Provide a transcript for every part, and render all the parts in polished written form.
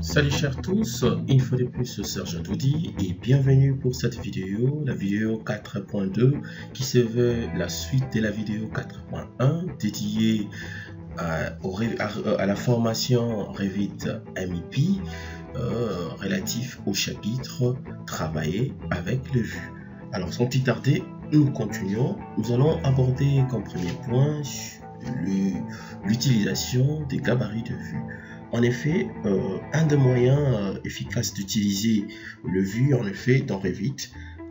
Salut chers tous, une fois de plus Sergent Doudi et bienvenue pour cette vidéo, la vidéo 4.2 qui se veut la suite de la vidéo 4.1 dédiée à la formation Revit MEP relatif au chapitre Travailler avec le vu. Alors sans plus tarder, nous continuons. Nous allons aborder comme premier point l'utilisation des gabarits de vue. En effet, un des moyens efficaces d'utiliser le vu en effet dans Revit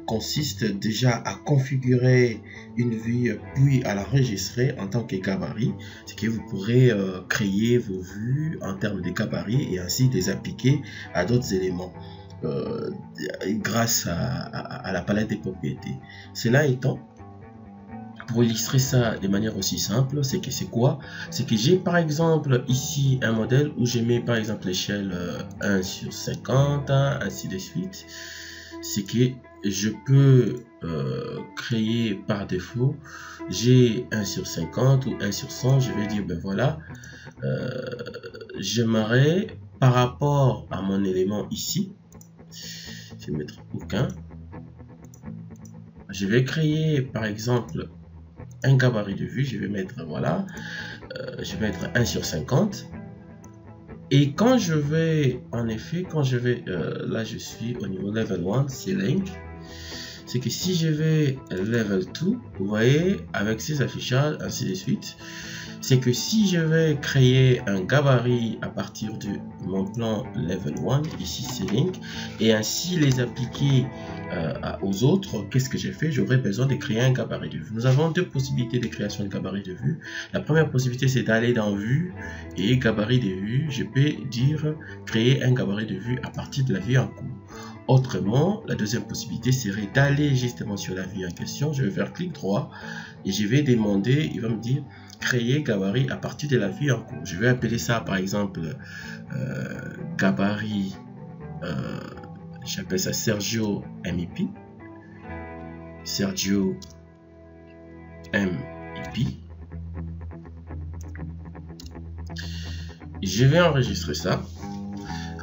consiste déjà à configurer une vue puis à l'enregistrer en tant que gabarit. C'est que vous pourrez créer vos vues en termes de gabarits et ainsi les appliquer à d'autres éléments grâce à la palette des propriétés. Cela étant, pour illustrer ça de manière aussi simple, c'est que c'est quoi? C'est que j'ai par exemple ici un modèle où je mets par exemple l'échelle 1/50, ainsi de suite. C'est que je peux créer par défaut, j'ai 1/50 ou 1/100, je vais dire ben voilà, j'aimerais par rapport à mon élément ici, je vais mettre aucun, je vais créer par exemple un gabarit de vue, je vais mettre voilà, je vais mettre 1/50 et quand je vais en effet, quand je vais là je suis au niveau level 1 ceiling, c'est que si je vais level 2, vous voyez avec ces affichages ainsi de suite, c'est que si je vais créer un gabarit à partir de mon plan level 1 ici ceiling et ainsi les appliquer aux autres, qu'est-ce que j'ai fait? J'aurais besoin de créer un gabarit de vue. Nous avons deux possibilités de création de gabarit de vue. La première possibilité, c'est d'aller dans vue et gabarit de vue. Je peux dire créer un gabarit de vue à partir de la vue en cours. Autrement, la deuxième possibilité serait d'aller justement sur la vue en question. Je vais faire clic droit et je vais demander, il va me dire créer gabarit à partir de la vue en cours. Je vais appeler ça par exemple gabarit, j'appelle ça Sergio MEP. Sergio MEP. Je vais enregistrer ça.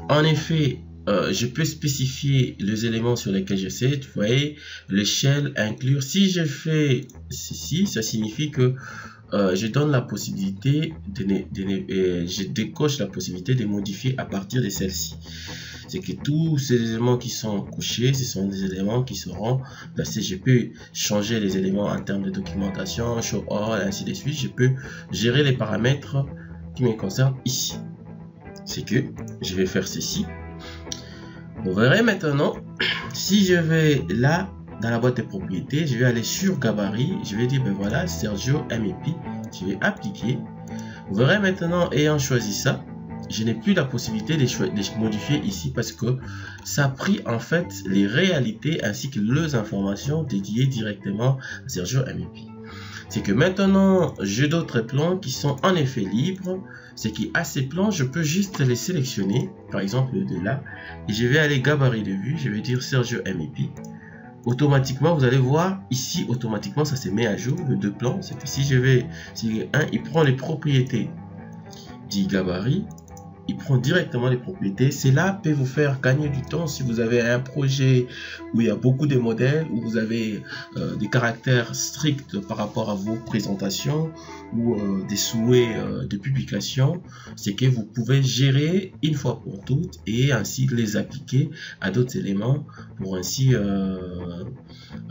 En effet, je peux spécifier les éléments sur lesquels j'essaie. Vous voyez, l'échelle, inclure. Si je fais ceci, ça signifie que je donne la possibilité, je décoche la possibilité de modifier à partir de celle-ci. C'est que tous ces éléments qui sont cochés, ce sont des éléments qui seront placés. Je peux changer les éléments en termes de documentation, show all, ainsi de suite. Je peux gérer les paramètres qui me concernent ici. C'est que je vais faire ceci. Vous verrez maintenant, si je vais là, dans la boîte de propriétés, je vais aller sur gabarit, je vais dire ben voilà Sergio MEP, je vais appliquer. Vous verrez maintenant, ayant choisi ça, je n'ai plus la possibilité de modifier ici parce que ça a pris en fait les réalités ainsi que les informations dédiées directement à Sergio MEP. C'est que maintenant j'ai d'autres plans qui sont en effet libres. C'est qu'à ces plans je peux juste les sélectionner, par exemple de là, et je vais aller gabarit de vue, je vais dire Sergio MEP. Automatiquement vous allez voir ici, automatiquement ça se met à jour le deux plans. C'est que si je vais, si un il prend les propriétés du gabarit, il prend directement les propriétés. Cela peut vous faire gagner du temps si vous avez un projet où il y a beaucoup de modèles, où vous avez des caractères stricts par rapport à vos présentations ou des souhaits de publication. C'est que vous pouvez gérer une fois pour toutes et ainsi les appliquer à d'autres éléments pour ainsi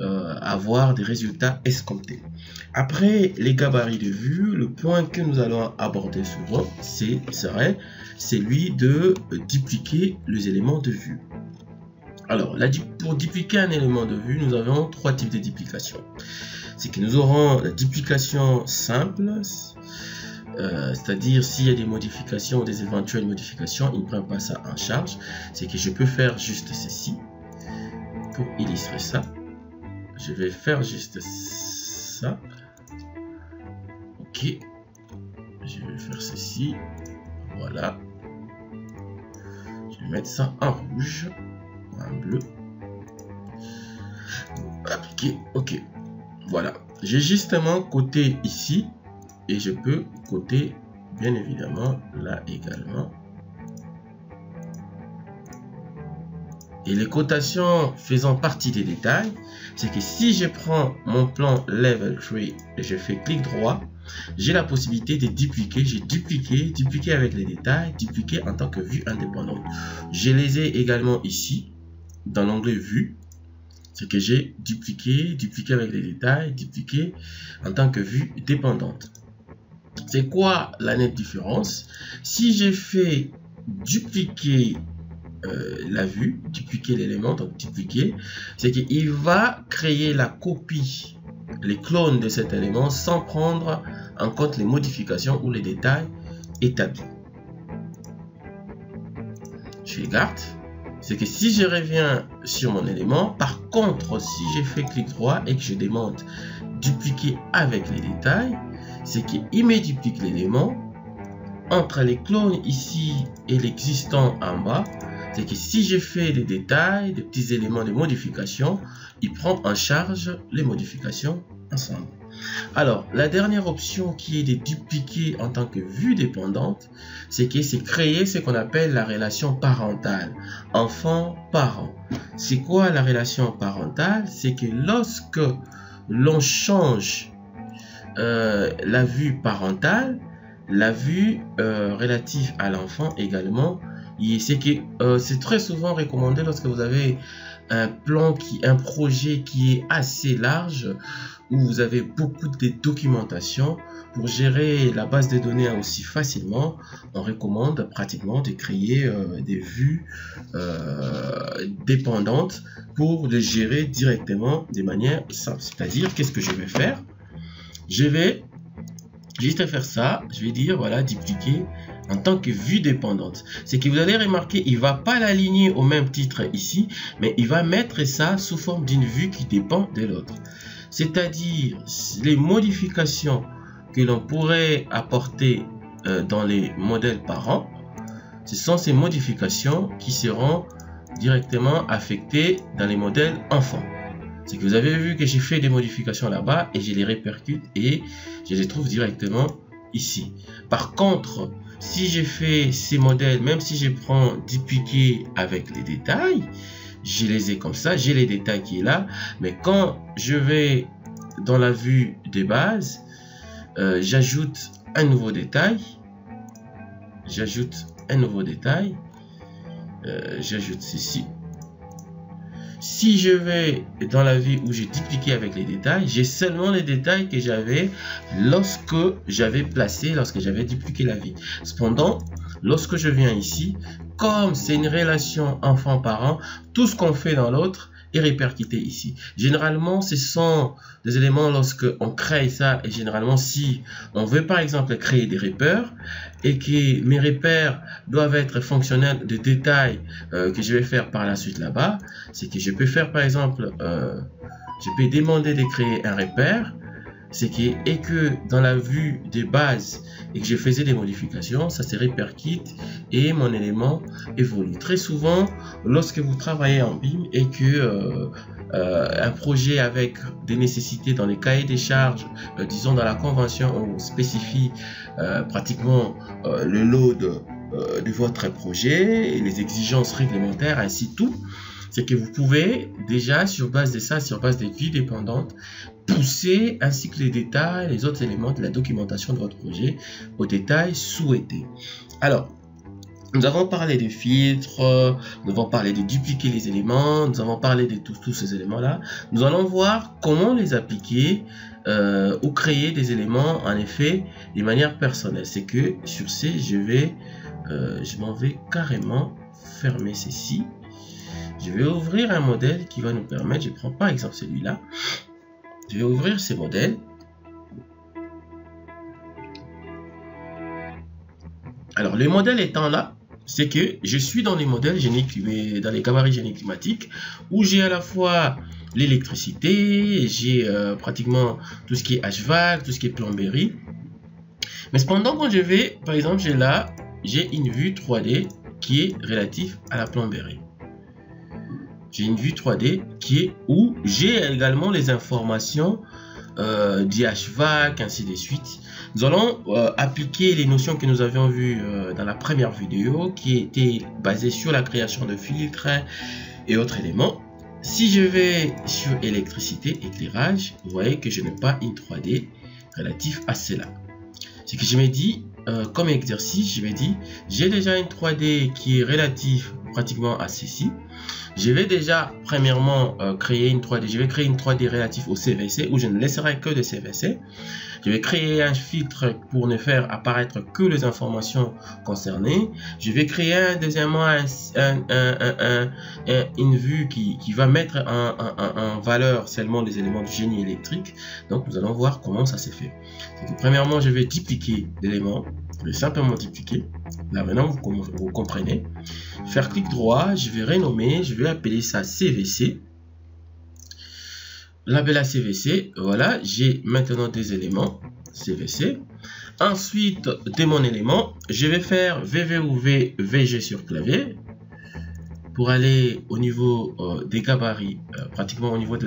avoir des résultats escomptés. Après les gabarits de vue, le point que nous allons aborder souvent, serait celui de dupliquer les éléments de vue. Alors, pour dupliquer un élément de vue, nous avons trois types de duplication. C'est que nous aurons la duplication simple, c'est-à-dire s'il y a des modifications ou des éventuelles modifications, il ne prend pas ça en charge. C'est que je peux faire juste ceci. Pour illustrer ça, je vais faire juste ça. Ok, je vais faire ceci. Voilà. Je vais mettre ça en rouge, en bleu. Appliquer. Ok. Voilà. J'ai justement côté ici et je peux côté bien évidemment là également. Et les cotations faisant partie des détails, c'est que si je prends mon plan Level 3 et je fais clic droit, j'ai la possibilité de dupliquer. J'ai dupliqué avec les détails, dupliquer en tant que vue indépendante. Je les ai également ici, dans l'onglet vue. C'est que j'ai dupliqué avec les détails, dupliqué en tant que vue dépendante. C'est quoi la nette différence? Si j'ai fait dupliquer la vue, dupliquer l'élément, donc dupliquer, c'est qu'il va créer la copie, les clones de cet élément sans prendre en compte les modifications ou les détails établis. Je garde. C'est que si je reviens sur mon élément, par contre, si je fais clic droit et que je demande dupliquer avec les détails, c'est qu'il me duplique l'élément entre les clones ici et l'existant en bas. C'est que si je fais des détails, des petits éléments de modification, il prend en charge les modifications ensemble. Alors, la dernière option qui est de dupliquer en tant que vue dépendante, c'est que c'est créer ce qu'on appelle la relation parentale, enfant-parent. C'est quoi la relation parentale? C'est que lorsque l'on change la vue parentale, la vue relative à l'enfant également, c'est que c'est très souvent recommandé lorsque vous avez un projet qui est assez large, où vous avez beaucoup de documentation. Pour gérer la base de données aussi facilement, on recommande pratiquement de créer des vues dépendantes pour les gérer directement de manière simple. C'est-à-dire, qu'est-ce que je vais faire? Je vais juste faire ça. Je vais dire, voilà, dupliquer en tant que vue dépendante. C'est que vous allez remarquer, il ne va pas l'aligner au même titre ici, mais il va mettre ça sous forme d'une vue qui dépend de l'autre. C'est-à-dire, les modifications que l'on pourrait apporter dans les modèles parents, ce sont ces modifications qui seront directement affectées dans les modèles enfants. C'est que vous avez vu que j'ai fait des modifications là-bas et je les répercute et je les trouve directement ici. Par contre, si j'ai fait ces modèles, même si je prends dupliquer avec les détails, je les ai comme ça, j'ai les détails qui est là, mais quand je vais dans la vue des bases, j'ajoute un nouveau détail, j'ajoute ceci. Si je vais dans la vue où j'ai dupliqué avec les détails, j'ai seulement les détails que j'avais lorsque j'avais dupliqué la vue. Cependant, lorsque je viens ici, comme c'est une relation enfant-parent, tout ce qu'on fait dans l'autre est répercuté ici. Généralement, ce sont des éléments lorsque on crée ça, et généralement si on veut par exemple créer des repères et que mes repères doivent être fonctionnels de détails que je vais faire par la suite là-bas, c'est que je peux faire par exemple, je peux demander de créer un repère, et que dans la vue des bases et que je faisais des modifications, ça se répercute et mon élément évolue. Très souvent, lorsque vous travaillez en BIM et que un projet avec des nécessités dans les cahiers des charges, disons dans la convention, on spécifie pratiquement le load de votre projet et les exigences réglementaires, ainsi tout. C'est que vous pouvez déjà, sur base de ça, sur base des vues dépendantes, pousser ainsi que les détails, les autres éléments de la documentation de votre projet aux détails souhaités. Alors, nous avons parlé des filtres, nous avons parlé de dupliquer les éléments, nous avons parlé de tous ces éléments-là. Nous allons voir comment les appliquer ou créer des éléments, en effet, de manière personnelle. C'est que sur ces, je m'en vais carrément fermer ceci. Je vais ouvrir un modèle qui va nous permettre, je prends par exemple celui-là, je vais ouvrir ces modèles. Alors, le modèle étant là, c'est que je suis dans les modèles dans les gabarits génie climatiques, où j'ai à la fois l'électricité, j'ai pratiquement tout ce qui est HVAC, tout ce qui est plomberie. Mais cependant, quand je vais, par exemple, j'ai une vue 3D qui est relative à la plomberie. J'ai une vue 3D où j'ai également les informations du HVAC, ainsi de suite. Nous allons appliquer les notions que nous avions vues dans la première vidéo, qui était basée sur la création de filtres Et autre élément, si je vais sur électricité, éclairage, vous voyez que je n'ai pas une 3D relative à cela. C'est que je me dis, comme exercice, je me dis, j'ai déjà une 3D qui est relative pratiquement à ceci. Je vais déjà premièrement créer une 3D. Je vais créer une 3D relative au CVC où je ne laisserai que de CVC. Je vais créer un filtre pour ne faire apparaître que les informations concernées. Je vais créer deuxièmement une vue qui va mettre en valeur seulement les éléments du génie électrique. Donc nous allons voir comment ça s'est fait. Que, premièrement, je vais dupliquer l'élément. Je vais simplement dupliquer. Là maintenant, vous comprenez. Faire clic droit, je vais renommer, je vais appeler ça CVC. Label CVC, voilà, j'ai maintenant des éléments CVC. Ensuite, de mon élément, je vais faire VV ou VG sur clavier pour aller au niveau des gabarits, pratiquement au niveau de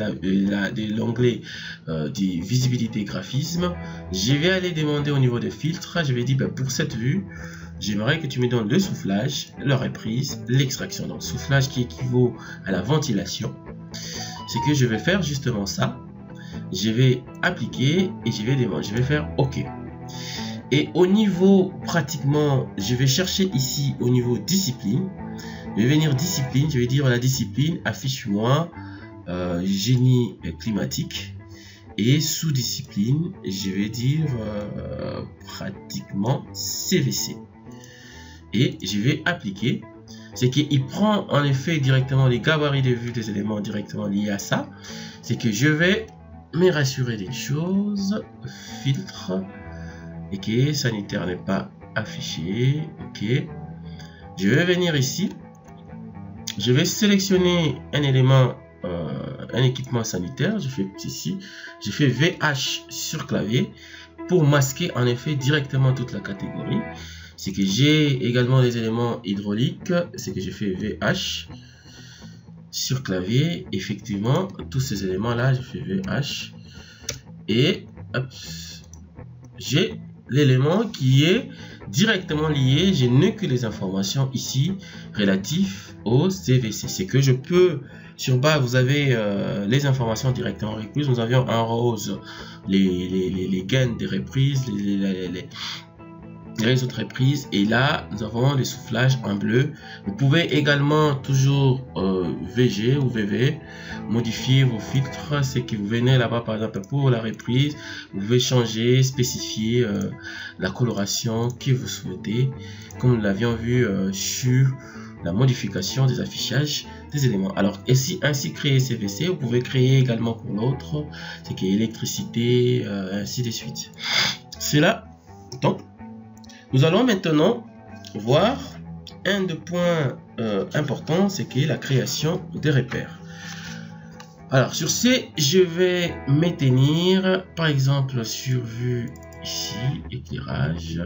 l'onglet de visibilité graphisme. Je vais aller demander au niveau des filtres, je vais dire pour cette vue, j'aimerais que tu me donnes le soufflage, la reprise, l'extraction. Donc soufflage qui équivaut à la ventilation. C'est que je vais faire justement ça. Je vais appliquer et je vais demander, je vais faire OK. Et au niveau pratiquement, je vais chercher ici au niveau discipline. Je vais venir discipline, je vais dire la discipline affiche-moi génie climatique. Et sous discipline, je vais dire pratiquement CVC. Et je vais appliquer. C'est qu'il prend en effet directement les gabarits de vue des éléments directement liés à ça. C'est que je vais me rassurer des choses. Filtre. Ok, sanitaire n'est pas affiché. Ok. Je vais venir ici. Je vais sélectionner un élément, un équipement sanitaire. Je fais ici. Je fais VH sur clavier pour masquer en effet directement toute la catégorie. C'est que j'ai également des éléments hydrauliques, c'est que j'ai fait VH sur clavier, effectivement, tous ces éléments là, j'ai fait VH, et j'ai l'élément qui est directement lié, je n'ai que les informations ici relatives au CVC, c'est que je peux, sur bas vous avez les informations directement reprises, nous avions en rose les gains des reprises, les autres reprises, et là nous avons les soufflages en bleu. Vous pouvez également toujours VG ou VV modifier vos filtres, c'est que vous venez là-bas par exemple pour la reprise, vous pouvez changer, spécifier la coloration que vous souhaitez, comme nous l'avions vu sur la modification des affichages des éléments. Alors ainsi créer CVC, vous pouvez créer également pour l'autre, c'est que électricité, ainsi de suite. C'est là. Donc nous allons maintenant voir un des points importants, c'est que la création des repères. Alors sur ce, je vais maintenir par exemple sur vue ici, éclairage.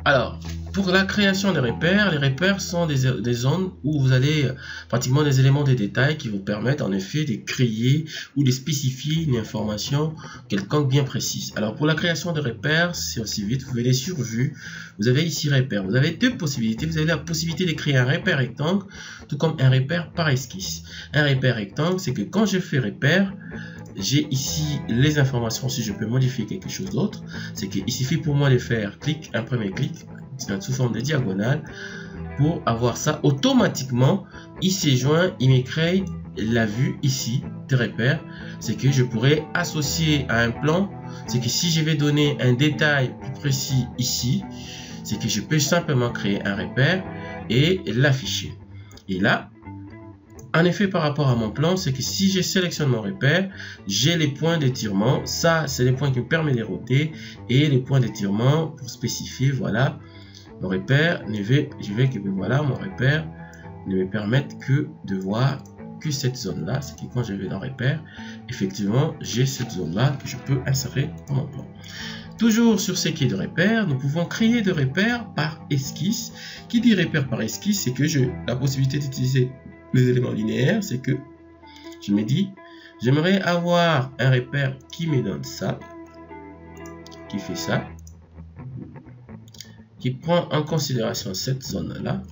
Alors, pour la création des repères, les repères sont des zones où vous avez pratiquement des éléments de détail qui vous permettent en effet de créer ou de spécifier une information quelconque bien précise. Alors, pour la création de repères, c'est aussi vite, vous venez sur vue, vous avez ici repère. Vous avez deux possibilités. Vous avez la possibilité de créer un repère rectangle, tout comme un repère par esquisse. Un repère rectangle, c'est que quand je fais repère, j'ai ici les informations si je peux modifier quelque chose d'autre. C'est qu'il suffit pour moi de faire clic, un premier clic sous forme de diagonale pour avoir ça automatiquement. Il s'est joint, il me crée la vue ici de repère. C'est que je pourrais associer à un plan. C'est que si je vais donner un détail plus précis ici, c'est que je peux simplement créer un repère et l'afficher. Et là, en effet, par rapport à mon plan, c'est que si je sélectionne mon repère, j'ai les points d'étirement. Ça, c'est les points qui me permettent de router. Et les points d'étirement pour spécifier, voilà, mon repère. Voilà, mon repère ne me permettent que de voir que cette zone-là. C'est que quand je vais dans repère, effectivement, j'ai cette zone-là que je peux insérer dans mon plan. Toujours sur ce qui est de repère, nous pouvons créer des repères par esquisse. Qui dit repère par esquisse, c'est que j'ai la possibilité d'utiliser les éléments linéaires, c'est que je me dis, j'aimerais avoir un repère qui me donne ça, qui fait ça, qui prend en considération cette zone-là.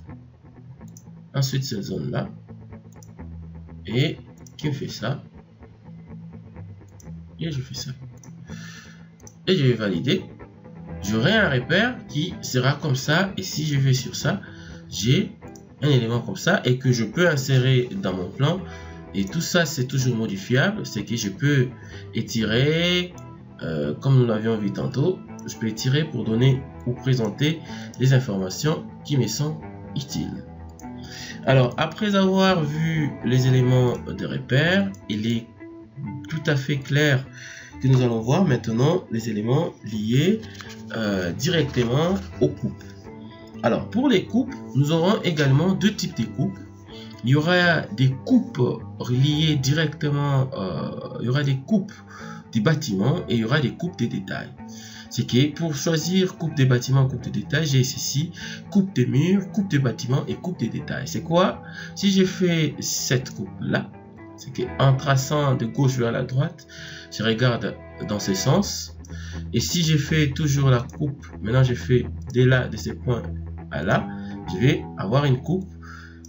ensuite cette zone là, et qui me fait ça, et je fais ça, et je vais valider. J'aurai un repère qui sera comme ça, et si je vais sur ça, j'ai un élément comme ça et que je peux insérer dans mon plan. Et tout ça, c'est toujours modifiable, c'est que je peux étirer, comme nous l'avions vu tantôt, je peux étirer pour donner ou présenter les informations qui me sont utiles. Alors, après avoir vu les éléments de repère, il est tout à fait clair que nous allons voir maintenant les éléments liés directement aux coupes. Alors, pour les coupes, nous aurons également deux types de coupes. Il y aura des coupes liées directement, il y aura des coupes des bâtiments et il y aura des coupes des détails. C'est que pour choisir coupe des bâtiments, coupe des détails, j'ai ici coupe des murs, coupe des bâtiments et coupe des détails. C'est quoi? Si je fais cette coupe-là, c'est qu'en traçant de gauche vers la droite, je regarde dans ce sens. Et si je fais toujours la coupe, maintenant je fais de là, de ces points à là, je vais avoir une coupe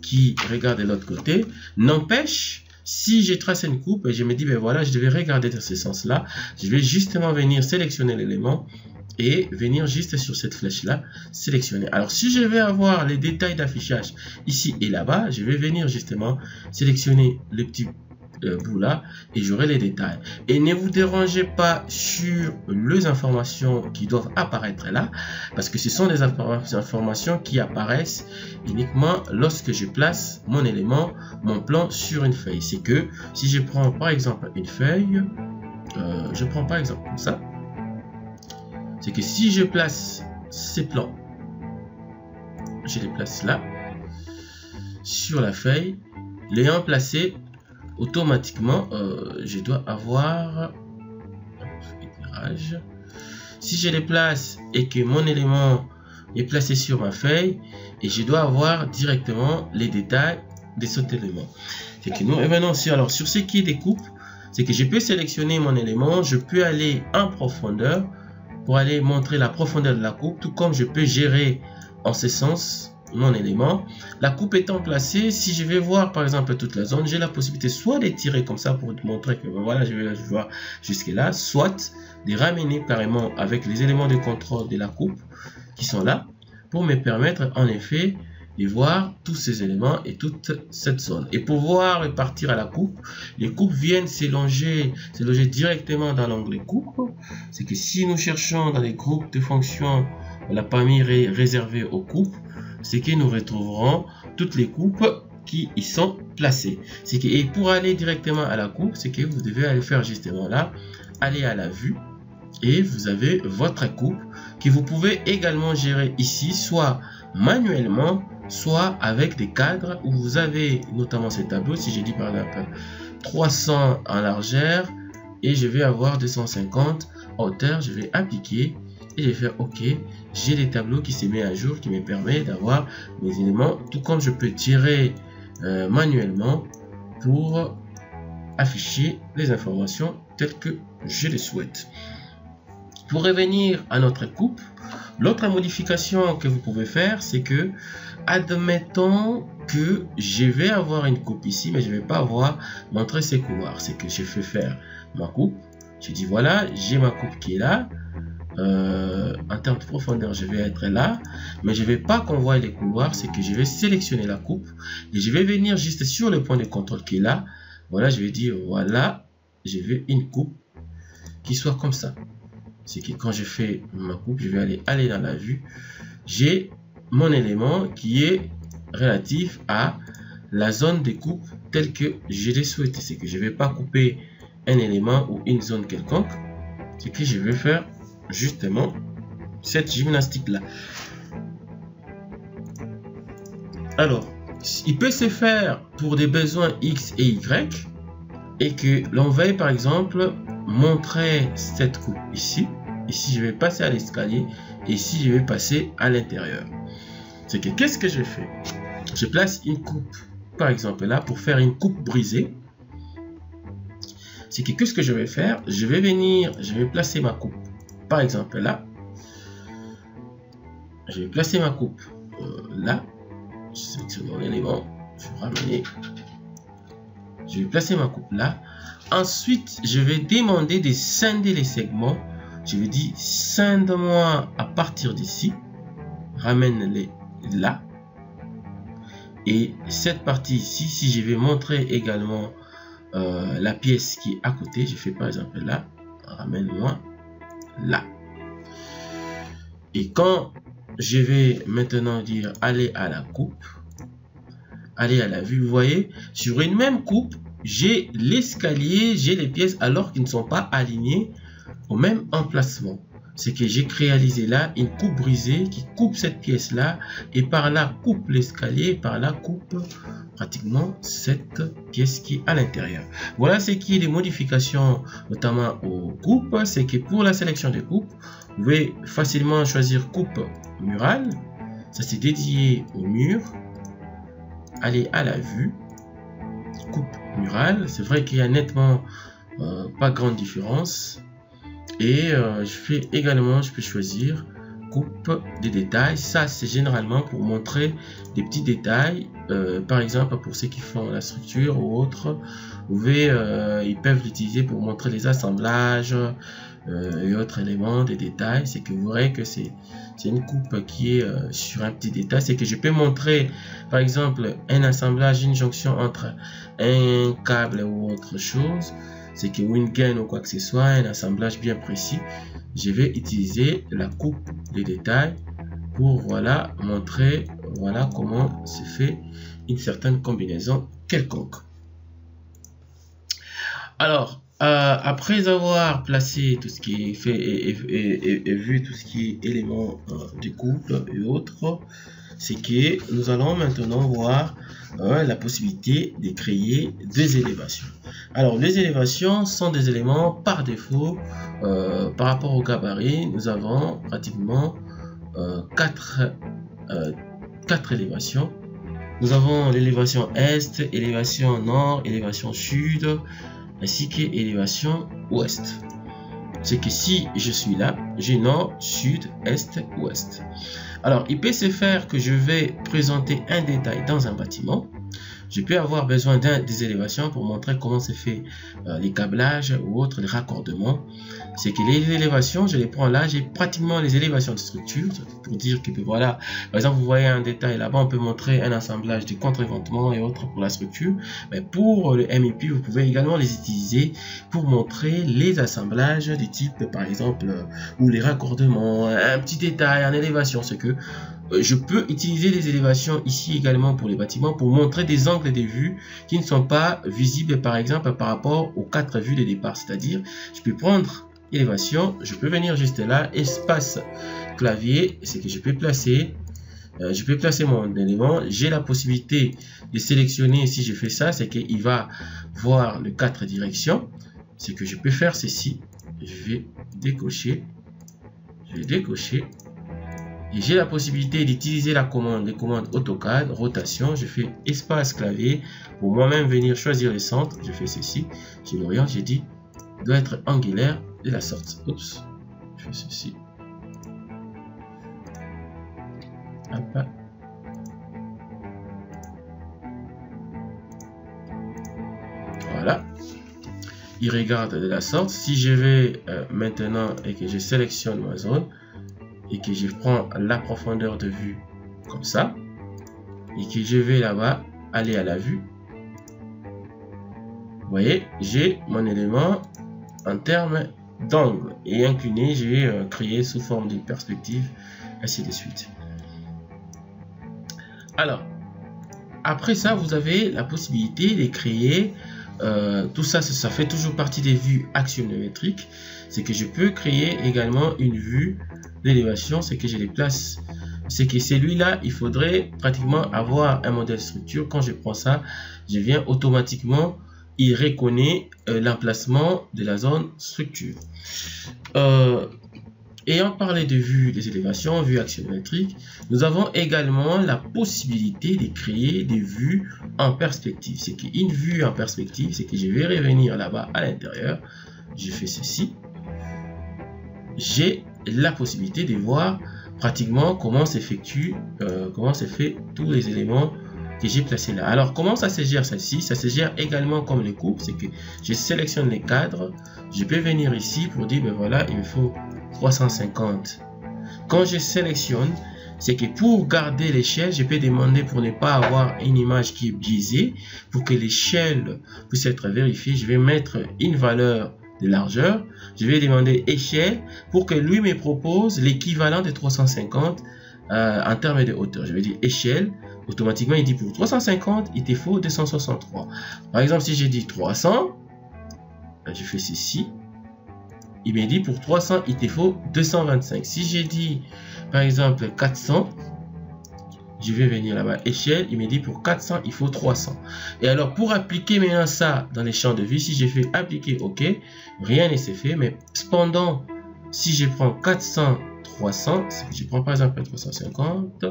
qui regarde de l'autre côté. N'empêche, si je trace une coupe et je me dis, ben voilà, je devais regarder dans ce sens-là, je vais justement venir sélectionner l'élément et venir juste sur cette flèche-là, sélectionner. Alors, si je vais avoir les détails d'affichage ici et là-bas, je vais venir justement sélectionner le petit bout là et j'aurai les détails. Et ne vous dérangez pas sur les informations qui doivent apparaître là, parce que ce sont des informations qui apparaissent uniquement lorsque je place mon élément, mon plan sur une feuille. C'est que si je prends par exemple une feuille, je prends par exemple comme ça, c'est que si je place ces plans, je les place là sur la feuille, l'ayant placé, automatiquement je dois avoir éclairage. Si je les place et que mon élément est placé sur ma feuille, et je dois avoir directement les détails de cet élément. C'est que nous revenons sur ce qui est des coupes, c'est que je peux sélectionner mon élément, je peux aller en profondeur pour aller montrer la profondeur de la coupe, tout comme je peux gérer en ce sens mon élément. La coupe étant placée, si je vais voir par exemple toute la zone, j'ai la possibilité soit d'étirer comme ça pour montrer que voilà, je vais voir jusque là, soit de ramener carrément avec les éléments de contrôle de la coupe qui sont là pour me permettre en effet de voir tous ces éléments et toute cette zone. Et pour pouvoir répartir à la coupe, les coupes viennent s'élonger directement dans l'onglet coupe. C'est que si nous cherchons dans les groupes de fonctions la parmi réservée aux coupes, c'est que nous retrouverons toutes les coupes qui y sont placées. C'est que, et pour aller directement à la coupe, c'est que vous devez aller faire justement là, aller à la vue, et vous avez votre coupe que vous pouvez également gérer ici, soit manuellement, soit avec des cadres où vous avez notamment ces tableaux. Si j'ai dit par exemple 300 en largeur et je vais avoir 250 en hauteur, je vais appliquer et je vais faire OK. J'ai des tableaux qui se mettent à jour, qui me permet d'avoir mes éléments, tout comme je peux tirer manuellement pour afficher les informations telles que je les souhaite. Pour revenir à notre coupe, l'autre modification que vous pouvez faire, c'est que, admettons que je vais avoir une coupe ici, mais je ne vais pas avoir montré ces couloirs. C'est que je fais faire ma coupe. Je dis voilà, j'ai ma coupe qui est là. En termes de profondeur, je vais être là, mais je ne vais pas qu'on voit les couloirs. C'est que je vais sélectionner la coupe et je vais venir juste sur le point de contrôle qui est là. Voilà, je vais dire voilà, je veux une coupe qui soit comme ça. C'est que quand je fais ma coupe, je vais aller dans la vue. J'ai mon élément qui est relatif à la zone de coupe telle que je l'ai souhaité. C'est que je ne vais pas couper un élément ou une zone quelconque. C'est que je vais faire justement cette gymnastique là. Alors, il peut se faire pour des besoins X et Y et que l'on veuille par exemple montrer cette coupe ici. Ici, je vais passer à l'escalier et ici, je vais passer à l'intérieur. C'est que qu'est-ce que je fais? Je place une coupe, par exemple là, pour faire une coupe brisée. C'est que qu'est-ce que je vais faire? Je vais venir, je vais placer ma coupe, par exemple là. Je vais placer ma coupe là. Je sélectionne mon élément. Je vais ramener. Je vais placer ma coupe là. Ensuite, je vais demander de scinder les segments. Je vais dire scinde-moi à partir d'ici. Ramène-les là. Et cette partie ici, si je vais montrer également la pièce qui est à côté, je fais par exemple là. Ramène-moi là. Et quand je vais maintenant dire aller à la coupe, aller à la vue, vous voyez, sur une même coupe, j'ai l'escalier, j'ai les pièces alors qu'ils ne sont pas alignés au même emplacement. C'est que j'ai réalisé là une coupe brisée qui coupe cette pièce là et par là coupe l'escalier, par là coupe pratiquement cette pièce qui est à l'intérieur. Voilà ce qui est des modifications notamment aux coupes. C'est que pour la sélection des coupes, vous pouvez facilement choisir coupe murale. Ça c'est dédié au mur. Aller à la vue, coupe murale. C'est vrai qu'il y a nettement pas grande différence. Et je peux choisir coupe des détails. Ça c'est généralement pour montrer des petits détails, par exemple pour ceux qui font la structure ou autre. Vous pouvez, ils peuvent l'utiliser pour montrer les assemblages et autres éléments, des détails. C'est que vous verrez que c'est une coupe qui est sur un petit détail. C'est que je peux montrer par exemple un assemblage, une jonction entre un câble ou autre chose. C'est que une gaine ou quoi que ce soit, un assemblage bien précis, je vais utiliser la coupe des détails pour voilà montrer voilà comment se fait une certaine combinaison quelconque. Alors après avoir placé tout ce qui est fait et vu tout ce qui est éléments de coupe et autres, c'est que nous allons maintenant voir la possibilité de créer des élévations. Alors les élévations sont des éléments par défaut par rapport au gabarit. Nous avons pratiquement 4 élévations. Nous avons l'élévation est, élévation nord, élévation sud ainsi que élévation ouest. C'est que si je suis là, j'ai nord, sud, est, ouest. Alors, il peut se faire que je vais présenter un détail dans un bâtiment. Je peux avoir besoin des élévations pour montrer comment se fait les câblages ou autres, les raccordements. C'est que les élévations, je les prends là, j'ai pratiquement les élévations de structure pour dire que voilà, par exemple, vous voyez un détail là-bas, on peut montrer un assemblage de contre-éventement et autres pour la structure. Mais pour le MEP, vous pouvez également les utiliser pour montrer les assemblages du type, par exemple, ou les raccordements, un petit détail en élévation, c'est que je peux utiliser les élévations ici également pour les bâtiments pour montrer des angles de vue qui ne sont pas visibles par exemple par rapport aux 4 vues de départ. C'est-à-dire, je peux prendre élévation, je peux venir juste là, espace clavier, c'est que je peux placer mon élément. J'ai la possibilité de sélectionner, si je fais ça, c'est qu'il va voir les 4 directions. C'est que je peux faire ceci, je vais décocher, et j'ai la possibilité d'utiliser les commandes AutoCAD, rotation. Je fais espace clavier pour moi-même venir choisir le centre. Je fais ceci, je l'oriente, j'ai dit doit être angulaire de la sorte. Oups, je fais ceci. Hop. Voilà. Il regarde de la sorte. Si je vais maintenant et que je sélectionne ma zone, et que je prends la profondeur de vue comme ça et que je vais là-bas aller à la vue, vous voyez, j'ai mon élément en termes d'angle et incliné, j'ai créé sous forme d'une perspective, ainsi de suite. Alors après ça, vous avez la possibilité de créer tout ça, ça fait toujours partie des vues axonométriques. C'est que je peux créer également une vue d'élévation, c'est que je les place. C'est que celui-là, il faudrait pratiquement avoir un modèle structure. Quand je prends ça, je viens automatiquement, il reconnaît l'emplacement de la zone structure. Ayant parlé de vues des élévations, vues axonométriques, nous avons également la possibilité de créer des vues en perspective. C'est qu'une vue en perspective, c'est que je vais revenir là-bas à l'intérieur. Je fais ceci. J'ai la possibilité de voir pratiquement comment s'effectue, comment se fait tous les éléments que j'ai placé là. Alors, comment ça se gère celle-ci? Ça se gère également comme les coupes, c'est que je sélectionne les cadres, je peux venir ici pour dire, ben voilà, il me faut 350. Quand je sélectionne, c'est que pour garder l'échelle, je peux demander pour ne pas avoir une image qui est biaisée, pour que l'échelle puisse être vérifiée, je vais mettre une valeur de largeur, je vais demander échelle pour que lui me propose l'équivalent de 350 en termes de hauteur. Je vais dire échelle, automatiquement il dit pour 350 il te faut 263. Par exemple, si j'ai dit 300, je fais ceci, il me dit pour 300 il te faut 225. Si j'ai dit par exemple 400, je vais venir là-bas, échelle, il me dit pour 400 il faut 300. Et alors pour appliquer maintenant ça dans les champs de vue, si je fais appliquer OK, rien ne s'est fait, mais cependant si je prends 400 300, je prends par exemple 350,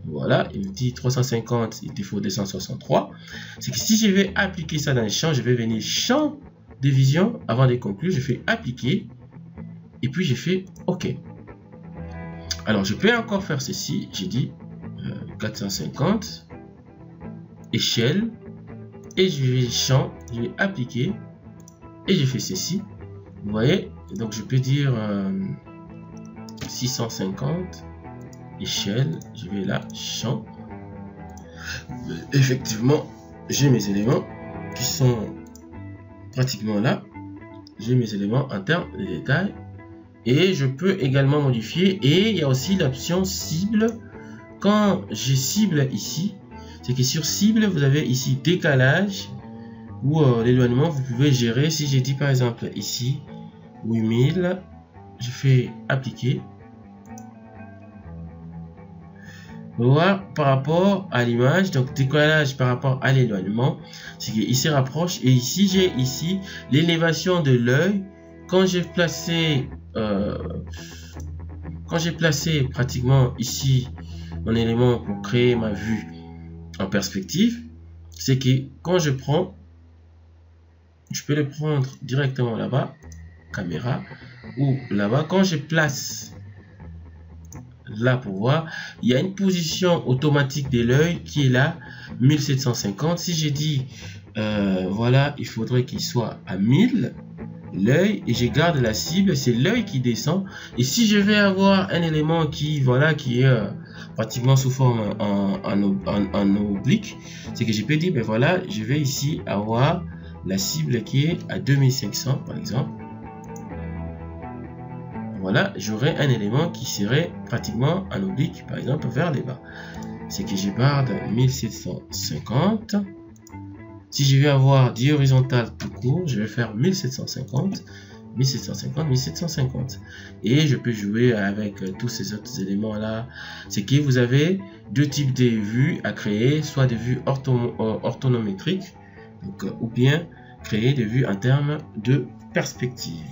voilà, il me dit 350 il te faut 263. C'est que si je vais appliquer ça dans les champs, je vais venir champ de vision, avant de conclure, je fais appliquer et puis je fais OK. Alors je peux encore faire ceci, j'ai dit 450 échelle et je vais champ, je vais appliquer et je fais ceci, vous voyez. Donc je peux dire 650 échelle, je vais là champ, effectivement j'ai mes éléments qui sont pratiquement là, j'ai mes éléments en termes de détails. Et je peux également modifier, et il y a aussi l'option cible. Quand je cible ici, c'est que sur cible vous avez ici décalage ou l'éloignement, vous pouvez gérer. Si j'ai dit par exemple ici 8000, je fais appliquer. Voilà, par rapport à l'image, donc décalage par rapport à l'éloignement, c'est qu'il se rapproche. Et ici j'ai ici l'élévation de l'œil. Quand j'ai placé pratiquement ici mon élément pour créer ma vue en perspective, c'est que quand je prends, je peux le prendre directement là-bas, caméra, ou là-bas. Quand je place là pour voir, il y a une position automatique de l'œil qui est là, 1750. Si j'ai dit voilà, il faudrait qu'il soit à 1000 l'œil, et je garde la cible, c'est l'œil qui descend. Et si je vais avoir un élément qui voilà, qui est pratiquement sous forme en oblique, c'est que je peux dire ben voilà, je vais ici avoir la cible qui est à 2500 par exemple. Voilà, j'aurai un élément qui serait pratiquement en oblique, par exemple vers le bas. C'est que je garde 1750. Si je vais avoir 10 horizontales tout court, je vais faire 1750, 1750, 1750. Et je peux jouer avec tous ces autres éléments là. C'est que vous avez deux types de vues à créer, soit des vues orthonométriques, donc, ou bien créer des vues en termes de perspective.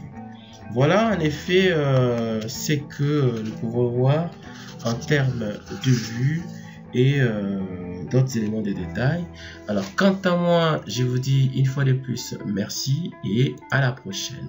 Voilà en effet c'est que nous pouvons voir en termes de vue et d'autres éléments de détail. Alors quant à moi, je vous dis une fois de plus merci et à la prochaine.